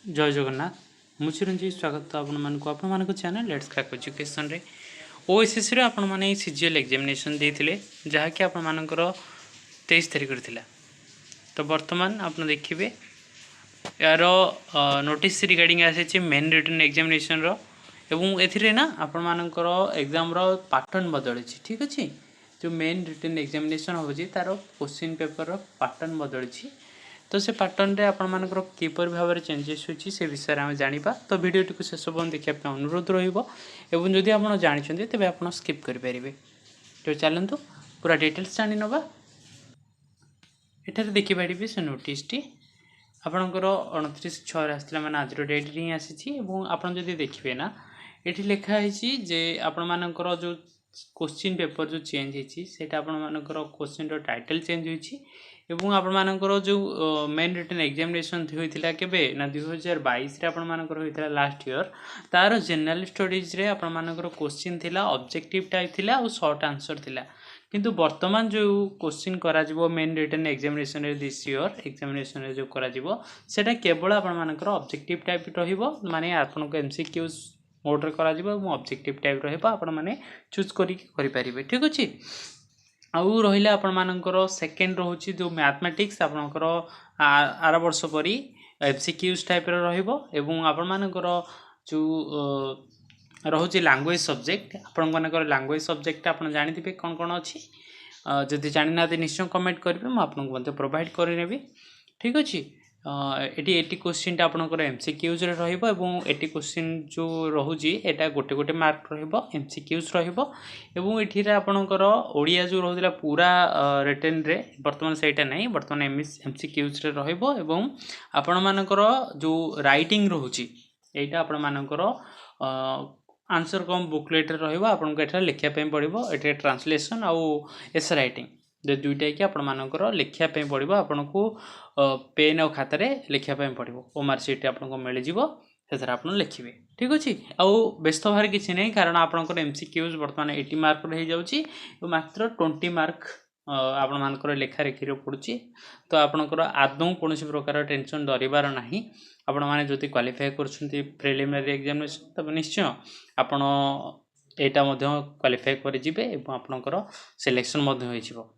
जय जगन्नाथ मु चिरंजीवी स्वागत आपण चैनल लेट्स क्रैक एजुकेशन रे ओएसएस रे आपण माने सीजीएल एग्जामिनेशन देथिले जहाँकि आपण मानकर 23 तारिख थिला। तो वर्तमान आपण देखिबे यार नोटिस रिगार्डिंग आसे मेन रिटन एग्जामिनेशन रो एवं एथिरे ना आपण मानकर एग्जाम रो पैटर्न बदल छी। ठीक अछि, जो मेन रिटन एग्जामिनेशन होजी तारो क्वेश्चन पेपर रो पैटर्न बदल छी। तो से पैटर्न रे आपण मानकर किपर भाव में चेंजेस होची से विषय में जानिबा। तो वीडियो टी को शेष पर्यंत देखिया पे अनुरोध रहिबो एवं जदि आपण जानिछन्ते तबे आपण स्किप करि परिबे। तो चलंतु पूरा डिटेल्स जानि नबा। एठारे देखि परिबे से नोटिस टी आपणकर 29/6 आसला माने आज डेट रे आसी एवं आपण जदि देखिबे ना एठी लिखा है जे आपण मानकर जो क्वेश्चन पेपर जो चेंज होती सेटा आपण मानकर क्वेश्चन रो टाइटल चेंज होती एवं आपण मानकर जो मेन रिटन एग्जामिनेशन होइतिला केबे ना 2022 रे आपण मानकर होइतिला लास्ट ईयर तार जनरल स्टडीज रे आपण मानकर क्वेश्चन थिला ऑब्जेक्टिव टाइप थिला और शॉर्ट आंसर थिला। किंतु वर्तमान जो क्वेश्चन करा जिवो मेन रिटन एग्जामिनेशन रे दिस ईयर एग्जामिनेशन रे जो करा जिवो सेटा केवल आपण मानकर ऑब्जेक्टिव टाइप रहिबो माने आपण को एमसीक्यूज मोड रे करा जिवो एवं ऑब्जेक्टिव टाइप रहबा आपण माने चूज करि परिबे। ठीक अछि, आउ रहिला आपण मानकर सेकंड रहउची जो मैथमेटिक्स आपनकर आर वर्ष परी एमसीक्यूज टाइप रे रहइबो एवं आपण मानकर जो रहउची लैंग्वेज सब्जेक्ट आपण मानकर लैंग्वेज सब्जेक्ट आपण जानिथिबे कोन कोन अछि। जदि जानिना त निश्चय कमेंट करबे म आपन को प्रोवाइड करि नेबी। ठीक अछि, एटी 80 क्वेश्चन आपनकर एमसीक्यूज रे रहइबो एवं 80 क्वेश्चन जो रहउची एटा गोटे गोटे मार्क रहइबो एमसीक्यूज रहइबो एवं एठी रे आपनकर ओडिया जो रहउला पूरा रिटन रे वर्तमान सेटा नै वर्तमान एमसीक्यूज रे रहइबो एवं आपण मानकर जो राइटिंग रहउची एटा आपण मानकर आंसर कम बुकलेट रे रहइबो आपण को एठा लिखिया पे पड़िबो। एठा ट्रांसलेशन आउ एस राइटिंग जे दुईटा कि आपण मानकर लिखिया पे पड़िबो आपण को पेन और खाता रे लिखिया पे पड़िबो ओ मार्क शीट आपण को मिल जिवो सेथरा आपण लिखिबे। ठीक अछि, आउ व्यस्त भार किछि नै कारण आपनकर एमसीक्यूज वर्तमान 80 मार्क रे जाउची मात्र 20 मार्क आपण मानकर लेखा रेखी रे पडुची। तो आपनकर आदौ कोनोसी प्रकार टेंशन डरिबार नाही। आपण माने जति क्वालिफाई करछन्ती प्रिलिमिनरी एग्जामिनेशन तब निश्चय आपण एटा मध्ये क्वालिफाई करि जिवे एवं आपनकर सिलेक्शन मध्ये होई जिवो।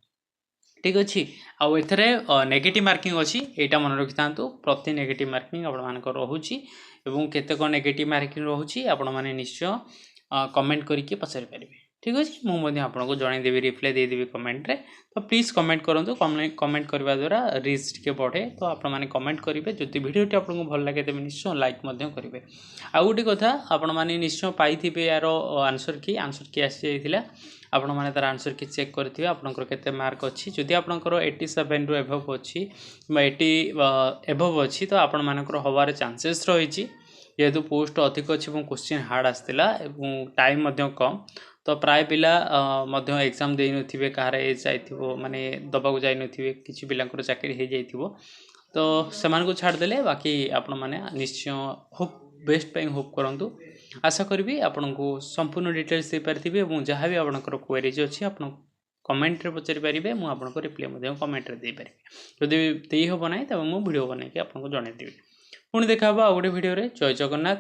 ठीक अछि, आउ एथरे नेगेटिव मार्किंग अछि एटा मन रखितांतु प्रति नेगेटिव मार्किंग आपण मानकर रहउची एवं केते को नेगेटिव मार्किंग रहउची आपण माने निश्चय कमेंट करिके पचारि परिबे। ठीक अछि, मु मध्ये आपण को जणाई देबी रिप्लाई दे देबी कमेंट रे। तो प्लीज कमेंट करंतु कमेंट करबा द्वारा रीच के बढ़े। तो आपण माने कमेंट करिवे जति वीडियो टी आपण को भल लागे तबे निश्चय लाइक मध्ये करिवे। आ गुटी कथा आपण माने निश्चय पाइथिबे यारो आंसर की आसी जाइथिला आपण माने तार आंसर की चेक करथिबे आपनकर केते मार्क अछि। जदि आपनकर 87 रु एभव अछि बा 80 एभव अछि तो आपण मानकर होवार चांसेस रहिछि जेहेतु पोस्ट अधिक अछि एवं क्वेश्चन हार्ड आस्तिला एवं टाइम मध्ये कम। तो प्राय पिला मध्ये एग्जाम देइ नथिबे कार एज जाइथिबो माने दबा को जाई नथिबे किछि पिलांकर चाकरी हे जाइथिबो तो समान को छाड़ देले बाकी आपण माने निश्चय होप बेस्ट पे होप करंतु। आशा करबी आपण को संपूर्ण डिटेल्स दे परथिबे एवं जहां भी आपनकर क्वेरीज अछि आपण कमेंट रे पचारि परिबे मु आपण को रिप्लाई मध्ये कमेंट रे दे परिबे। जदि देई हो बनाई तब मु वीडियो बनाई के आपण को जणाई देबी। पुणी देखा आ गोटे वीडियो रे। जय जगन्नाथ।